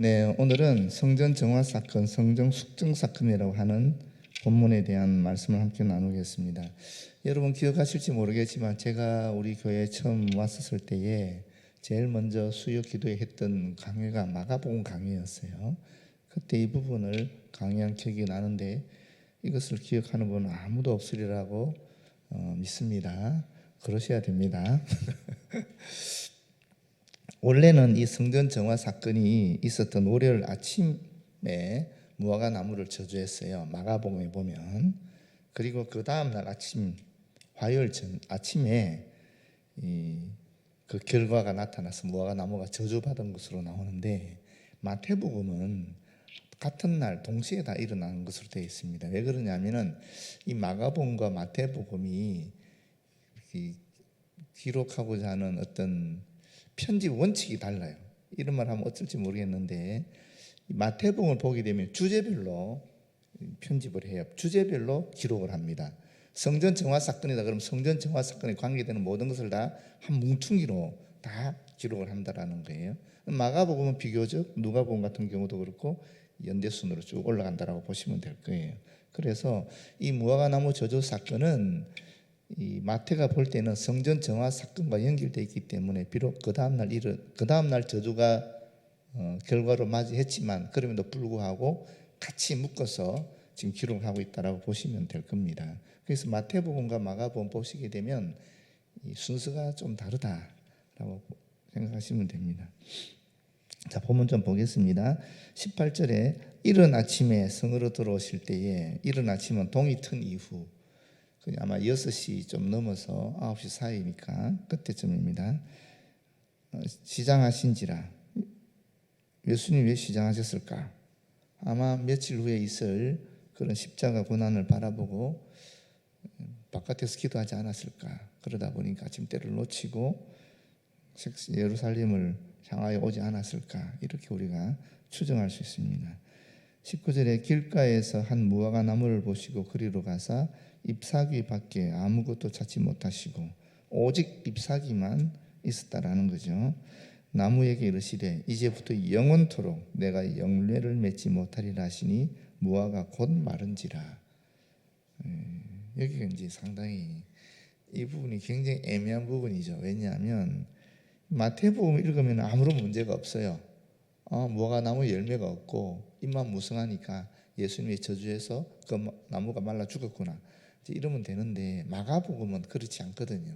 네, 오늘은 성전 정화 사건, 성전 숙정 사건이라고 하는 본문에 대한 말씀을 함께 나누겠습니다. 여러분 기억하실지 모르겠지만 제가 우리 교회에 처음 왔었을 때에 제일 먼저 수요 기도에 했던 강의가 마가복음 강의였어요. 그때 이 부분을 강의한 기억이 나는데 이것을 기억하는 분은 아무도 없으리라고 믿습니다. 그러셔야 됩니다. 원래는 이 성전 정화 사건이 있었던 월요일 아침에 무화과 나무를 저주했어요. 마가복음에 보면. 그리고 그 다음 날 아침 화요일 아침에 그 결과가 나타나서 무화과 나무가 저주받은 것으로 나오는데 마태복음은 같은 날 동시에 다 일어나는 것으로 되어 있습니다. 왜 그러냐면은 이 마가복음과 마태복음이 기록하고자 하는 어떤 편집 원칙이 달라요. 이런 말 하면 어쩔지 모르겠는데 마태복음을 보게 되면 주제별로 편집을 해요. 주제별로 기록을 합니다. 성전 정화 사건이다 그러면 성전 정화 사건에 관계되는 모든 것을 다 한 뭉퉁이로 다 기록을 한다라는 거예요. 마가복음은 비교적 누가복음 같은 경우도 그렇고 연대순으로 쭉 올라간다라고 보시면 될 거예요. 그래서 이 무화과나무 저주 사건은 이 마태가 볼 때는 성전 정화 사건과 연결되어 있기 때문에 비록 그 다음 날 저주가 결과로 맞이했지만 그럼에도 불구하고 같이 묶어서 지금 기록하고 있다라고 보시면 될 겁니다. 그래서 마태복음과 마가복음 보시게 되면 이 순서가 좀 다르다라고 생각하시면 됩니다. 자, 본문 좀 보겠습니다. 18절에 이른 아침에 성으로 들어오실 때에, 이른 아침은 동이 튼 이후 아마 6시 좀 넘어서 9시 사이니까 그때쯤입니다. 시장하신지라. 예수님 왜 시장하셨을까? 아마 며칠 후에 있을 그런 십자가 고난을 바라보고 바깥에서 기도하지 않았을까? 그러다 보니까 아침때를 놓치고 예루살렘을 향하여 오지 않았을까? 이렇게 우리가 추정할 수 있습니다. 19절에 길가에서 한 무화과 나무를 보시고 그리로 가사 잎사귀 밖에 아무것도 찾지 못하시고 오직 잎사귀만 있었다라는 거죠. 나무에게 이르시되 이제부터 영원토록 내가 열매를 맺지 못하리라 하시니 무화과 곧 마른지라. 여기가 이제 상당히 이 부분이 굉장히 애매한 부분이죠. 왜냐하면 마태복음 읽으면 아무런 문제가 없어요. 무화과 나무 열매가 없고 잎만 무성하니까 예수님이 저주해서 그 나무가 말라 죽었구나 이러면 되는데 마가복음은 그렇지 않거든요.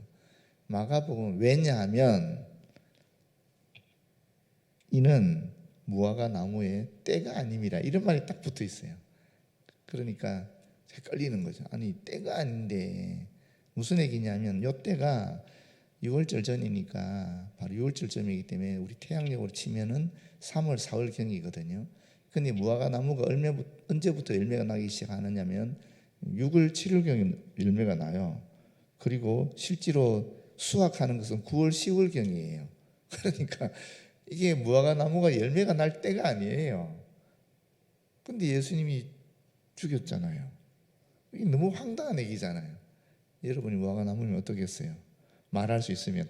마가복음은 왜냐하면 이는 무화과 나무의 때가 아님이라 이런 말이 딱 붙어 있어요. 그러니까 헷갈리는 거죠. 아니 때가 아닌데 무슨 얘기냐면 요 때가 6월절 전이니까 바로 6월절쯤이기 때문에 우리 태양력으로 치면은 3월 4월경이거든요. 근데 무화과 나무가 언제부터 열매가 나기 시작하느냐면 6월 7월경에 열매가 나요. 그리고 실제로 수확하는 것은 9월 10월경이에요. 그러니까 이게 무화과 나무가 열매가 날 때가 아니에요. 근데 예수님이 죽였잖아요. 이게 너무 황당한 얘기잖아요. 여러분이 무화과 나무면 어떻겠어요? 말할 수 있으면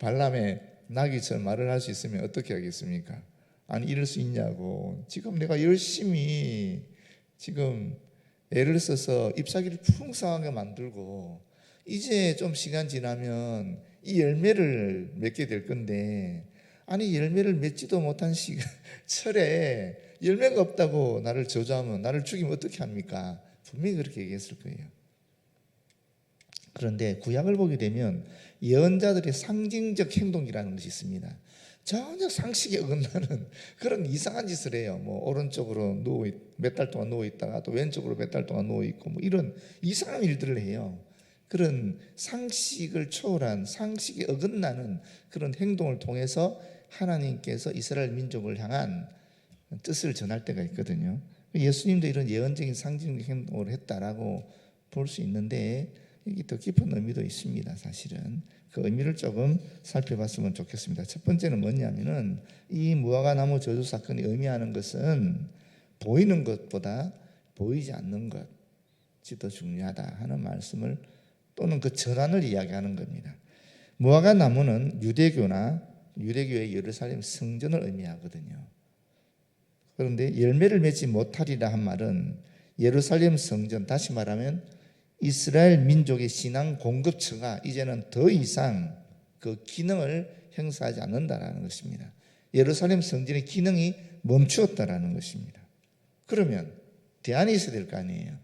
발람의 나귀처럼 말을 할 수 있으면 어떻게 하겠습니까? 아니 이럴 수 있냐고. 지금 내가 열심히 지금 애를 써서 잎사귀를 풍성하게 만들고 이제 좀 시간 지나면 이 열매를 맺게 될 건데 아니 열매를 맺지도 못한 철에 열매가 없다고 나를 저주하면 나를 죽이면 어떻게 합니까? 분명히 그렇게 얘기했을 거예요. 그런데 구약을 보게 되면 예언자들의 상징적 행동이라는 것이 있습니다. 전혀 상식에 어긋나는 그런 이상한 짓을 해요. 뭐 오른쪽으로 몇 달 동안 누워 있다가 또 왼쪽으로 몇 달 동안 누워 있고 뭐 이런 이상한 일들을 해요. 그런 상식을 초월한 상식에 어긋나는 그런 행동을 통해서 하나님께서 이스라엘 민족을 향한 뜻을 전할 때가 있거든요. 예수님도 이런 예언적인 상징적 행동을 했다라고 볼 수 있는데 이게 더 깊은 의미도 있습니다. 사실은 그 의미를 조금 살펴봤으면 좋겠습니다. 첫 번째는 뭐냐면은 이 무화과 나무 저주 사건이 의미하는 것은 보이는 것보다 보이지 않는 것이 더 중요하다 하는 말씀을 또는 그 전환을 이야기하는 겁니다. 무화과 나무는 유대교나 유대교의 예루살렘 성전을 의미하거든요. 그런데 열매를 맺지 못하리라 한 말은 예루살렘 성전, 다시 말하면 이스라엘 민족의 신앙 공급처가 이제는 더 이상 그 기능을 행사하지 않는다라는 것입니다. 예루살렘 성전의 기능이 멈추었다라는 것입니다. 그러면 대안이 있어야 될 거 아니에요.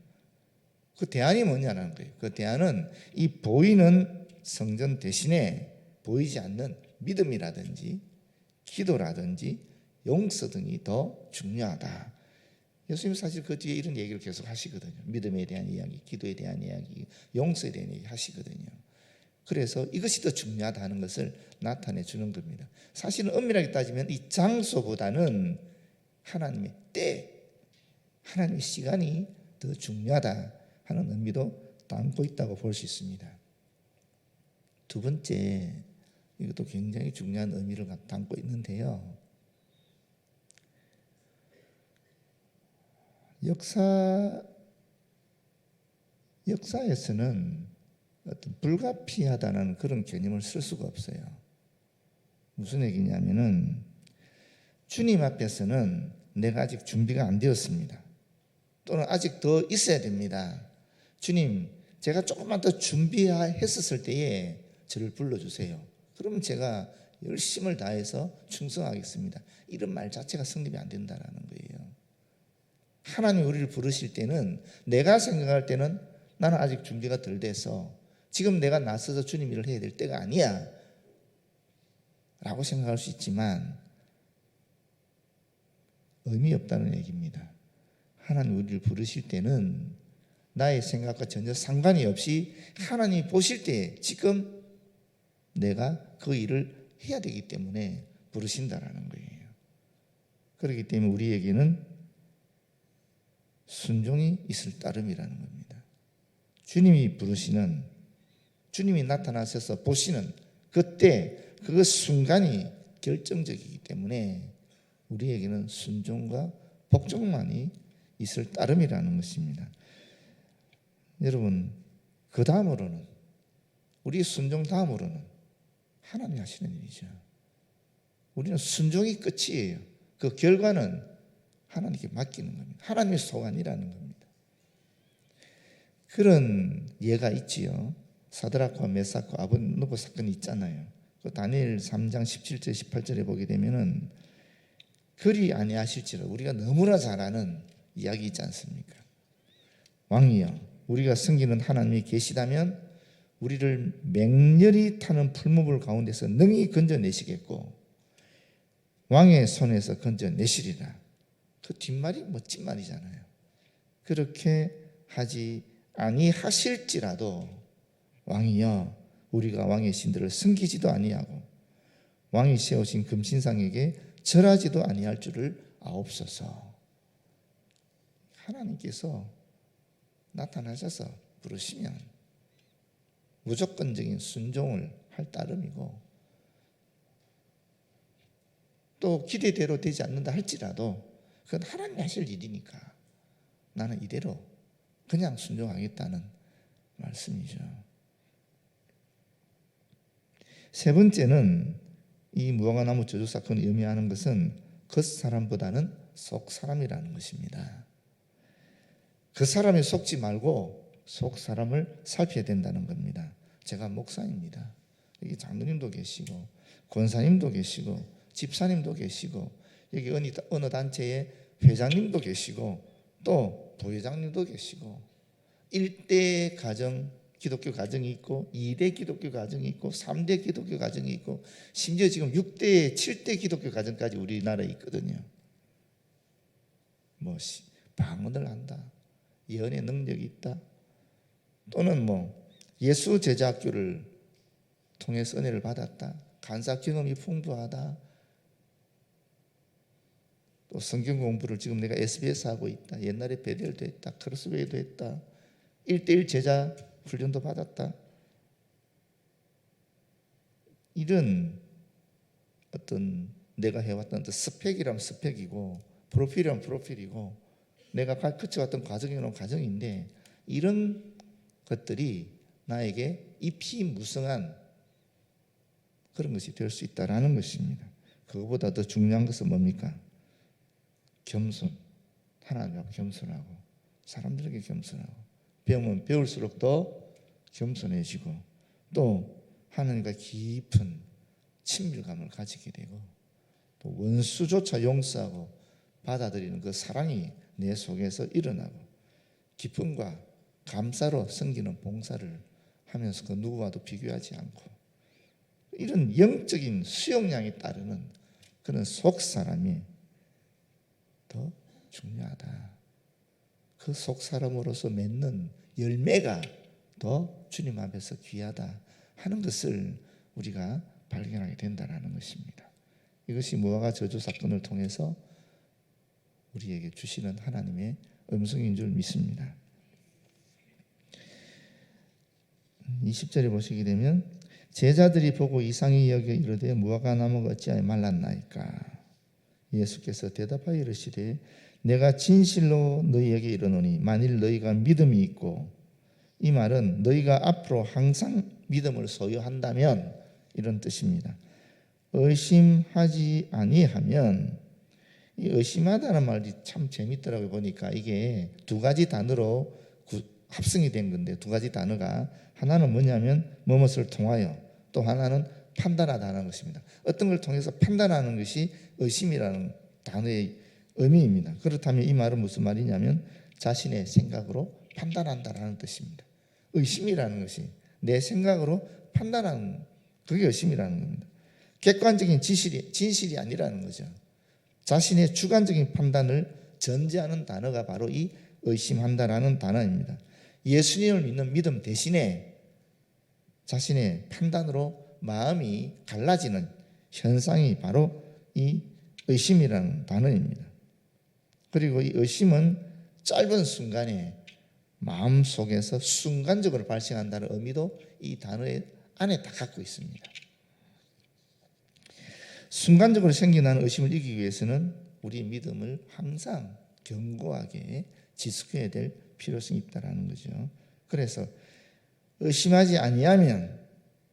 그 대안이 뭐냐는 거예요. 그 대안은 이 보이는 성전 대신에 보이지 않는 믿음이라든지 기도라든지 용서 등이 더 중요하다. 예수님 사실 그 뒤에 이런 얘기를 계속 하시거든요. 믿음에 대한 이야기, 기도에 대한 이야기, 용서에 대한 이야기 하시거든요. 그래서 이것이 더 중요하다는 것을 나타내 주는 겁니다. 사실은 엄밀하게 따지면 이 장소보다는 하나님의 때, 하나님의 시간이 더 중요하다 하는 의미도 담고 있다고 볼 수 있습니다. 두 번째, 이것도 굉장히 중요한 의미를 담고 있는데요. 역사에서는 어떤 불가피하다는 그런 개념을 쓸 수가 없어요. 무슨 얘기냐면은 주님 앞에서는 내가 아직 준비가 안 되었습니다. 또는 아직 더 있어야 됩니다. 주님, 제가 조금만 더 준비했었을 때에 저를 불러주세요. 그러면 제가 열심을 다해서 충성하겠습니다. 이런 말 자체가 성립이 안 된다는 거예요. 하나님 우리를 부르실 때는 내가 생각할 때는 나는 아직 준비가 덜 돼서 지금 내가 나서서 주님 일을 해야 될 때가 아니야 라고 생각할 수 있지만 의미 없다는 얘기입니다. 하나님 우리를 부르실 때는 나의 생각과 전혀 상관이 없이 하나님이 보실 때 지금 내가 그 일을 해야 되기 때문에 부르신다라는 거예요. 그렇기 때문에 우리에게는 순종이 있을 따름이라는 겁니다. 주님이 부르시는, 주님이 나타나셔서 보시는 그때 그 순간이 결정적이기 때문에 우리에게는 순종과 복종만이 있을 따름이라는 것입니다. 여러분, 그 다음으로는, 우리 순종 다음으로는 하나님이 하시는 일이죠. 우리는 순종이 끝이에요. 그 결과는 하나님께 맡기는 겁니다. 하나님의 소관이라는 겁니다. 그런 예가 있지요. 사드락과 메삭과 아벳노고 사건이 있잖아요. 그 다니엘 3장 17절 18절에 보게 되면은 그리 아니하실지라 우리가 너무나 잘 아는 이야기 있지 않습니까? 왕이여, 우리가 섬기는 하나님이 계시다면 우리를 맹렬히 타는 풀무불 가운데서 능히 건져내시겠고 왕의 손에서 건져내시리라. 그 뒷말이 멋진 말이잖아요. 그렇게 하지 아니하실지라도 왕이여, 우리가 왕의 신들을 섬기지도 아니하고 왕이 세우신 금신상에게 절하지도 아니할 줄을 아옵소서. 하나님께서 나타나셔서 부르시면 무조건적인 순종을 할 따름이고 또 기대대로 되지 않는다 할지라도 그건 하나님이 하실 일이니까 나는 이대로 그냥 순종하겠다는 말씀이죠. 세 번째는 이 무화과나무 저주 사건을 의미하는 것은 겉사람보다는 속사람이라는 것입니다. 그 사람이 속지 말고 속사람을 살펴야 된다는 겁니다. 제가 목사입니다. 여기 장로님도 계시고 권사님도 계시고 집사님도 계시고 여기 어느 단체의 회장님도 계시고 또 부회장님도 계시고 1대 가정 기독교 가정이 있고 2대 기독교 가정이 있고 3대 기독교 가정이 있고 심지어 지금 6대 7대 기독교 가정까지 우리나라에 있거든요. 뭐 방언을 한다, 예언의 능력이 있다, 또는 뭐 예수 제자학교를 통해서 은혜를 받았다, 간사 경험이 풍부하다, 또 성경 공부를 지금 내가 SBS 하고 있다, 옛날에 베델도 했다, 크로스웨이도 했다, 1대1 제자 훈련도 받았다. 이런 어떤 내가 해왔던 스펙이라면 스펙이고 프로필이라면 프로필이고 내가 거쳐왔던 과정이라면 과정인데 이런 것들이 나에게 이 피무성한 그런 것이 될 수 있다라는 것입니다. 그것보다 더 중요한 것은 뭡니까? 겸손. 하나님 앞에 겸손하고 사람들에게 겸손하고 배우면 배울수록 더 겸손해지고 또 하나님과 깊은 친밀감을 가지게 되고 또 원수조차 용서하고 받아들이는 그 사랑이 내 속에서 일어나고 기쁨과 감사로 섬기는 봉사를 하면서 그 누구와도 비교하지 않고 이런 영적인 수용량에 따르는 그런 속 사람이 더 중요하다. 그 속 사람으로서 맺는 열매가 더 주님 앞에서 귀하다 하는 것을 우리가 발견하게 된다는 것입니다. 이것이 무화과 저주 사건을 통해서 우리에게 주시는 하나님의 음성인 줄 믿습니다. 20절에 보시게 되면 제자들이 보고 이상히 여겨 이르되 무화과 나무가 어찌하여 말랐나이까. 예수께서 대답하여 이르시되 내가 진실로 너희에게 이르노니 만일 너희가 믿음이 있고, 이 말은 너희가 앞으로 항상 믿음을 소유한다면 이런 뜻입니다. 의심하지 아니하면, 이 의심하다는 말이 참 재밌더라고요. 보니까 이게 두 가지 단어로 합성이 된 건데, 두 가지 단어가 하나는 뭐냐면 무엇을 통하여, 또 하나는 판단하다는 것입니다. 어떤 걸 통해서 판단하는 것이 의심이라는 단어의 의미입니다. 그렇다면 이 말은 무슨 말이냐면 자신의 생각으로 판단한다라는 뜻입니다. 의심이라는 것이 내 생각으로 판단하는, 그게 의심이라는 겁니다. 객관적인 진실이 아니라는 거죠. 자신의 주관적인 판단을 전제하는 단어가 바로 이 의심한다라는 단어입니다. 예수님을 믿는 믿음 대신에 자신의 판단으로 마음이 갈라지는 현상이 바로 이 의심이라는 단어입니다. 그리고 이 의심은 짧은 순간에 마음속에서 순간적으로 발생한다는 의미도 이 단어의 안에 다 갖고 있습니다. 순간적으로 생겨나는 의심을 이기기 위해서는 우리 믿음을 항상 견고하게 지속해야 될 필요성이 있다는 거죠. 그래서 의심하지 아니하면,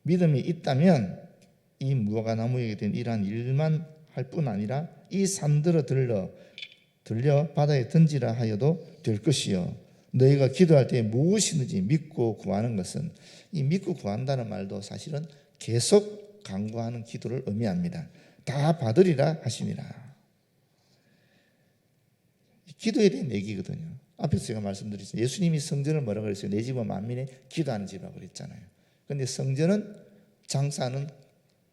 믿음이 있다면 이 무화과 나무에게 된 이러한 일만 할 뿐 아니라 이 산들어 들려 바다에 던지라 하여도 될 것이요, 너희가 기도할 때 무엇이든지 믿고 구하는 것은, 이 믿고 구한다는 말도 사실은 계속 간구하는 기도를 의미합니다. 다 받으리라 하시니라. 기도에 대한 얘기거든요. 앞에서 제가 말씀드렸죠. 예수님이 성전을 뭐라고 그랬어요? 내 집은 만민의 기도하는 집이라고 그랬잖아요. 그런데 성전은 장사하는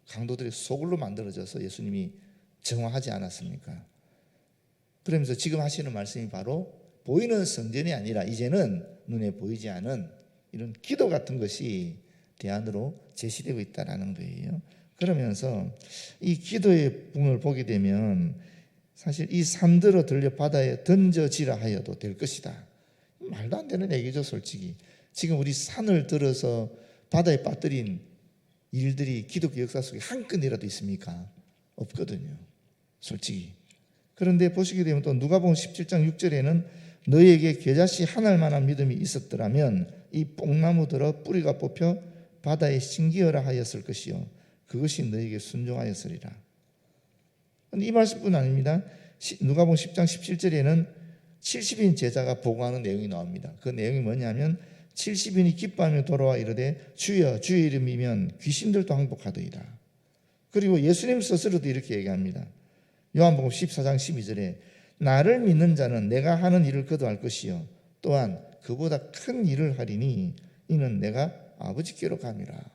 강도들의 소굴로 만들어져서 예수님이 정화하지 않았습니까? 그러면서 지금 하시는 말씀이 바로 보이는 성전이 아니라 이제는 눈에 보이지 않은 이런 기도 같은 것이 대안으로 제시되고 있다는 거예요. 그러면서 이 기도의 부분을 보게 되면 사실 이 산들어 들려 바다에 던져지라 하여도 될 것이다. 말도 안 되는 얘기죠, 솔직히. 지금 우리 산을 들어서 바다에 빠뜨린 일들이 기독교 역사 속에 한 건이라도 있습니까? 없거든요, 솔직히. 그런데 보시게 되면 또 누가복음 17장 6절에는 너희에게 겨자씨 한 알만한 믿음이 있었더라면 이 뽕나무들어 뿌리가 뽑혀 바다에 심기어라 하였을 것이요, 그것이 너희에게 순종하였으리라. 이 말씀뿐 아닙니다. 누가복음 10장 17절에는 70인 제자가 보고하는 내용이 나옵니다. 그 내용이 뭐냐면 70인이 기뻐하며 돌아와 이르되 주여 주의 이름이면 귀신들도 항복하더이다. 그리고 예수님 스스로도 이렇게 얘기합니다. 요한복음 14장 12절에 나를 믿는 자는 내가 하는 일을 그도 할 것이요 또한 그보다 큰 일을 하리니 이는 내가 아버지께로 감이라.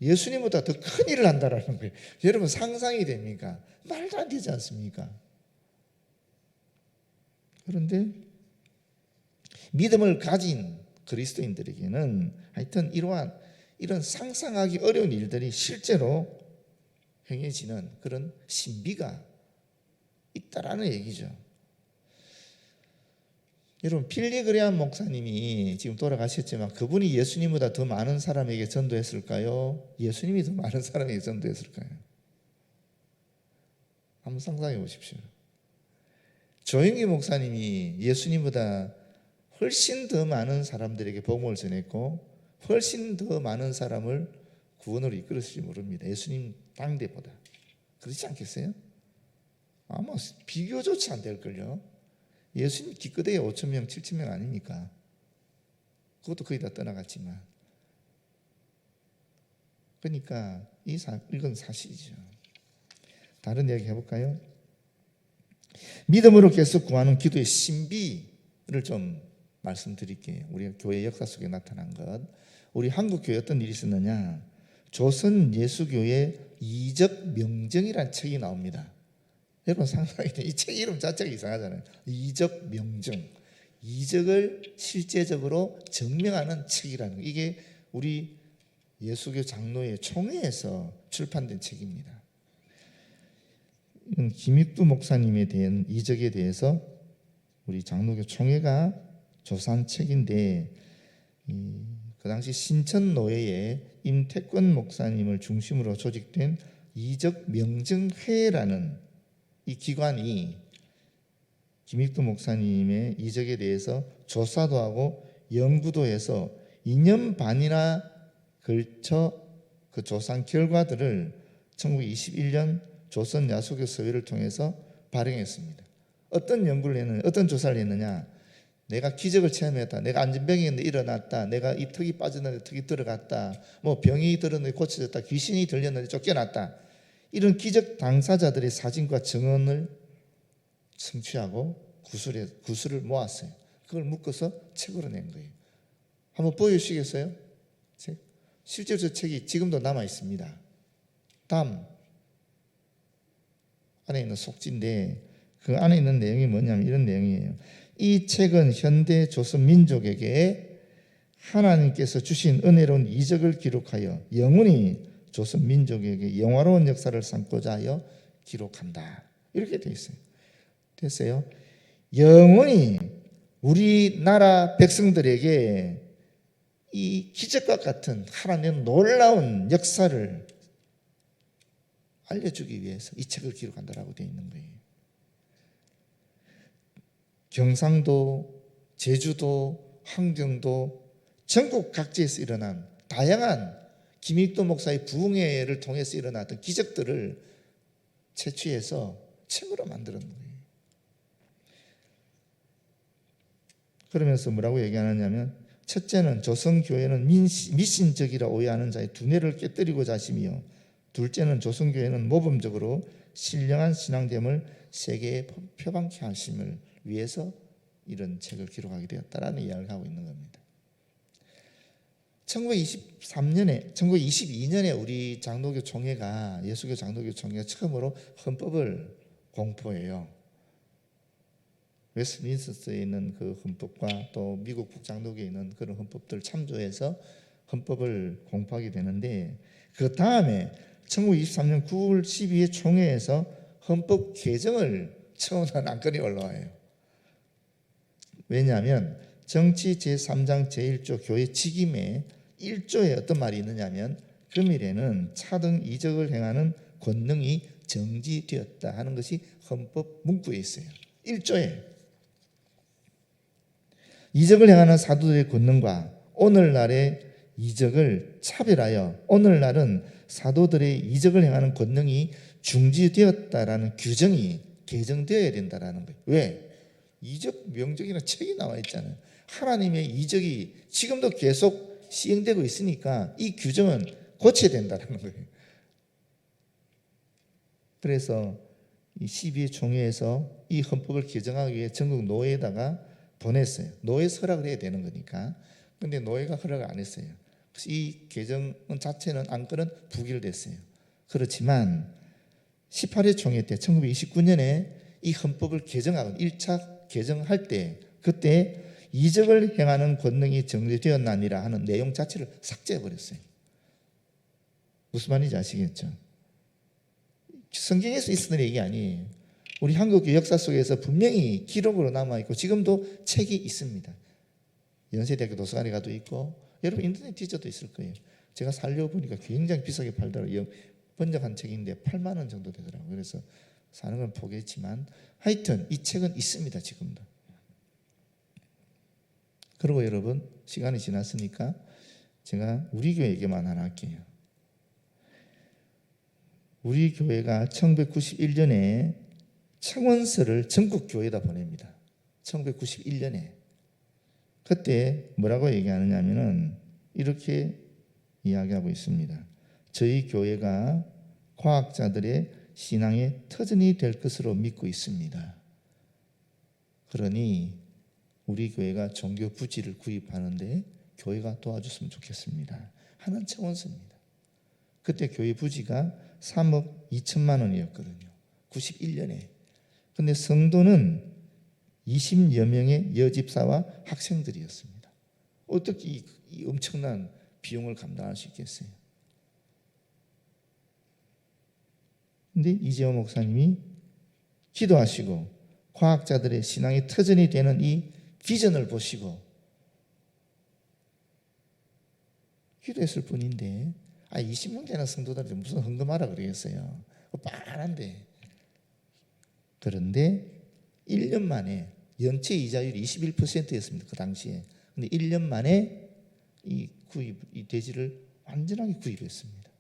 예수님보다 더 큰 일을 한다라는 거예요. 여러분 상상이 됩니까? 말도 안 되지 않습니까? 그런데 믿음을 가진 그리스도인들에게는 하여튼 이런 상상하기 어려운 일들이 실제로 행해지는 그런 신비가 있다라는 얘기죠. 여러분 빌리그레암 목사님이 지금 돌아가셨지만 그분이 예수님보다 더 많은 사람에게 전도했을까요? 예수님이 더 많은 사람에게 전도했을까요? 한번 상상해 보십시오. 조영기 목사님이 예수님보다 훨씬 더 많은 사람들에게 복음을 전했고 훨씬 더 많은 사람을 구원으로 이끌었을지 모릅니다. 예수님 당대보다. 그렇지 않겠어요? 아마 비교조차 안 될걸요. 예수님 기껏해야 5천 명, 7천 명 아닙니까? 그것도 거의 다 떠나갔지만. 그러니까 이건 사실이죠. 다른 이야기 해볼까요? 믿음으로 계속 구하는 기도의 신비를 좀 말씀드릴게요. 우리 교회 역사 속에 나타난 것. 우리 한국 교회 어떤 일이 있었느냐? 조선 예수교회 이적 명정이라는 책이 나옵니다. 여러분 상상이 돼. 이 책 이름 자체가 이상하잖아요. 이적 명정. 이적을 실제적으로 증명하는 책이라는 거. 이게 우리 예수교 장로회 총회에서 출판된 책입니다. 이건 김익두 목사님에 대한 이적에 대해서 우리 장로교 총회가 조사한 책인데, 그 당시 신천노회의 임태권 목사님을 중심으로 조직된 이적 명정회라는 이 기관이 김익두 목사님의 이적에 대해서 조사도 하고 연구도 해서 2년 반이나 걸쳐 그 조사한 결과들을 1921년 조선 야수교 서회를 통해서 발행했습니다. 어떤 연구를 했느냐, 어떤 조사를 했느냐? 내가 기적을 체험했다. 내가 안진병이었는데 일어났다. 내가 이 턱이 빠졌는데 턱이 들어갔다. 뭐 병이 들었는데 고쳐졌다. 귀신이 들렸는데 쫓겨났다. 이런 기적 당사자들의 사진과 증언을 성취하고 구술을 모았어요. 그걸 묶어서 책으로 낸 거예요. 한번 보여주시겠어요? 책. 실제로 저 책이 지금도 남아 있습니다. 담 안에 있는 속지인데 그 안에 있는 내용이 뭐냐면 이런 내용이에요. 이 책은 현대 조선 민족에게 하나님께서 주신 은혜로운 이적을 기록하여 영원히 조선 민족에게 영화로운 역사를 삼고자 하여 기록한다. 이렇게 되어 있어요. 됐어요? 영원히 우리나라 백성들에게 이 기적과 같은 하나님의 놀라운 역사를 알려주기 위해서 이 책을 기록한다라고 되어 있는 거예요. 경상도, 제주도, 함경도 전국 각지에서 일어난 다양한 김익도 목사의 부흥회를 통해서 일어났던 기적들을 채취해서 책으로 만드는 거예요. 그러면서 뭐라고 얘기하느냐면, 첫째는 조선교회는 미신적이라 오해하는 자의 두뇌를 깨뜨리고자 하시며, 둘째는 조선교회는 모범적으로 신령한 신앙됨을 세계에 표방케 하심을 위해서 이런 책을 기록하게 되었다라는 이야기를 하고 있는 겁니다. 1922년에 우리 장로교 총회가, 예수교 장로교 총회가 처음으로 헌법을 공포해요. 웨스트민스터에 있는 그 헌법과 또 미국 북장로교에 있는 그런 헌법들 참조해서 헌법을 공포하게 되는데, 그 다음에 1923년 9월 12일 총회에서 헌법 개정을 청원한 안건이 올라와요. 왜냐하면 정치 제3장 제1조 교회 직임에 1조에 어떤 말이 있느냐면, 금일에는 차등 이적을 행하는 권능이 정지되었다 하는 것이 헌법 문구에 있어요. 1조에 이적을 행하는 사도들의 권능과 오늘날의 이적을 차별하여 오늘날은 사도들의 이적을 행하는 권능이 중지되었다라는 규정이 개정되어야 된다라는 거예요. 왜? 이적 명정이라는 책이 나와 있잖아요. 하나님의 이적이 지금도 계속 시행되고 있으니까 이 규정은 고쳐야 된다는 거예요. 그래서 이 12회 총회에서 이 헌법을 개정하기 위해 전국 노회에다가 보냈어요. 노회 서락을 해야 되는 거니까. 그런데 노회가 허락을 안 했어요. 그래서 이 개정 자체는 안건은 부결됐어요. 그렇지만 18회 총회 때 1929년에 이 헌법을 개정하고 1차 개정할 때, 그때 이적을 행하는 권능이 정지되었나니라 하는 내용 자체를 삭제해버렸어요. 무슨 말인지 아시겠죠? 성경에서 있었던 얘기 아니에요. 우리 한국 역사 속에서 분명히 기록으로 남아있고 지금도 책이 있습니다. 연세대학교 도서관에 가도 있고 여러분 인터넷 뒤져도 있을 거예요. 제가 살려보니까 굉장히 비싸게 팔더라고요. 번역한 책인데 8만 원 정도 되더라고요. 그래서 사는 건 포기했지만 하여튼 이 책은 있습니다. 지금도. 그리고 여러분 시간이 지났으니까 제가 우리 교회 얘기만 하나 할게요. 우리 교회가 1991년에 청원서를 전국 교회에다 보냅니다. 1991년에. 그때 뭐라고 얘기하느냐면은 이렇게 이야기하고 있습니다. 저희 교회가 과학자들의 신앙의 터전이 될 것으로 믿고 있습니다. 그러니 우리 교회가 종교 부지를 구입하는데 교회가 도와줬으면 좋겠습니다 하는 청원서입니다. 그때 교회 부지가 3억 2천만 원이었거든요. 91년에. 근데 성도는 20여 명의 여집사와 학생들이었습니다. 어떻게 이 엄청난 비용을 감당할 수 있겠어요? 근데 이재호 목사님이 기도하시고 과학자들의 신앙의 터전이 되는 이 비전을 보시고 기도했을 뿐인데 20명 되는 성도들한테 무슨 헌금하라 그러겠어요. 빤한데. 그런데 1년 만에 연체 이자율이 21%였습니다. 그 당시에. 근데 1년 만에 이 대지를 완전하게 구입했습니다.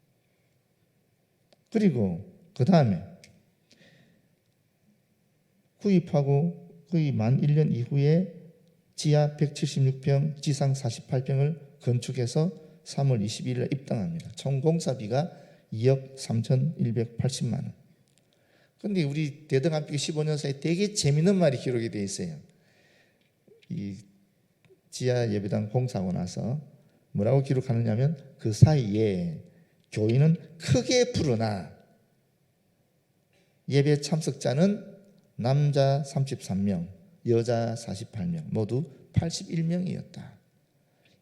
그리고 그 다음에 구입하고 거의 만 1년 이후에 지하 176평, 지상 48평을 건축해서 3월 22일에 입당합니다. 총 공사비가 2억 3,180만 원. 그런데 우리 대덕암필교 15년 사이에 되게 재미있는 말이 기록이 되어 있어요. 이 지하 예배당 공사하고 나서 뭐라고 기록하느냐면 그 사이에 교인은 크게 불어나 예배 참석자는 남자 33명, 여자 48명, 모두 81명이었다.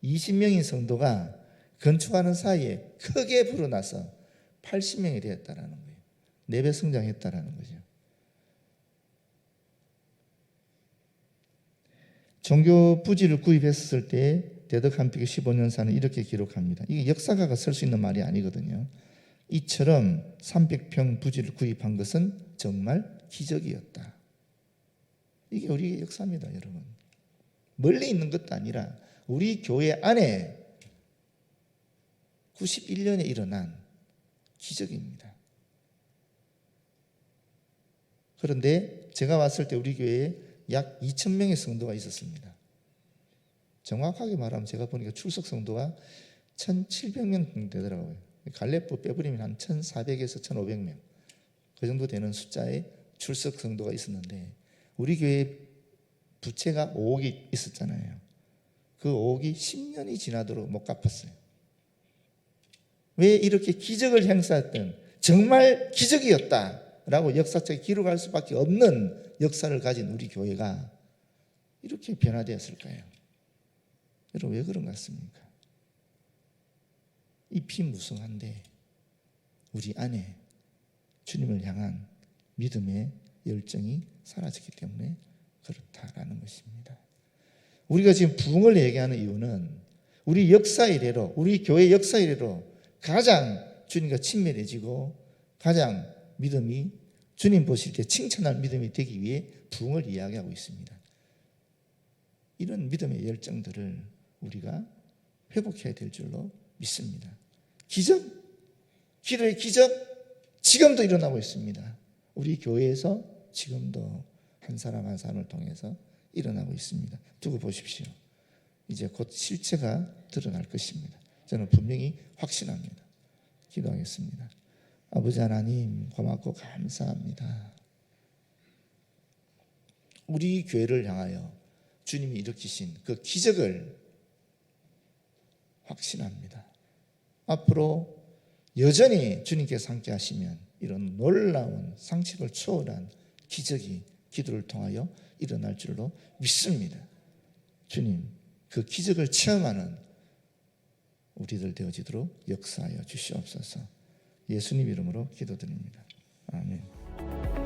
20명인 성도가 건축하는 사이에 크게 불어나서 80명이 되었다라는 거예요. 4배 성장했다라는 거죠. 종교 부지를 구입했을 때 대덕암필교 15년사는 이렇게 기록합니다. 이게 역사가가 쓸 수 있는 말이 아니거든요. 이처럼 300평 부지를 구입한 것은 정말 기적이었다. 이게 우리의 역사입니다, 여러분. 멀리 있는 것도 아니라 우리 교회 안에 91년에 일어난 기적입니다. 그런데 제가 왔을 때 우리 교회에 약 2,000명의 성도가 있었습니다. 정확하게 말하면 제가 보니까 출석 성도가 1,700명 되더라고요. 갈래포 빼버리면 한 1,400에서 1,500명 그 정도 되는 숫자의 출석 성도가 있었는데 우리 교회 부채가 5억이 있었잖아요. 그 5억이 10년이 지나도록 못 갚았어요. 왜 이렇게 기적을 행사했던 정말 기적이었다라고 역사책에 기록할 수밖에 없는 역사를 가진 우리 교회가 이렇게 변화되었을까요? 여러분 왜 그런 것 같습니까? 이 피무성한데 우리 안에 주님을 향한 믿음의 열정이 사라졌기 때문에 그렇다라는 것입니다. 우리가 지금 부흥을 얘기하는 이유는 우리 역사 이래로, 우리 교회 역사 이래로 가장 주님과 친밀해지고 가장 믿음이 주님 보실 때 칭찬할 믿음이 되기 위해 부흥을 이야기하고 있습니다. 이런 믿음의 열정들을 우리가 회복해야 될 줄로 믿습니다. 기적, 기도의 기적 지금도 일어나고 있습니다. 우리 교회에서 지금도 한 사람 한 사람을 통해서 일어나고 있습니다. 두고 보십시오. 이제 곧 실체가 드러날 것입니다. 저는 분명히 확신합니다. 기도하겠습니다. 아버지 하나님 고맙고 감사합니다. 우리 교회를 향하여 주님이 일으키신 그 기적을 확신합니다. 앞으로 여전히 주님께서 함께 하시면 이런 놀라운 상식을 초월한 기적이 기도를 통하여 일어날 줄로 믿습니다. 주님, 그 기적을 체험하는 우리들 되어지도록 역사하여 주시옵소서. 예수님 이름으로 기도드립니다. 아멘.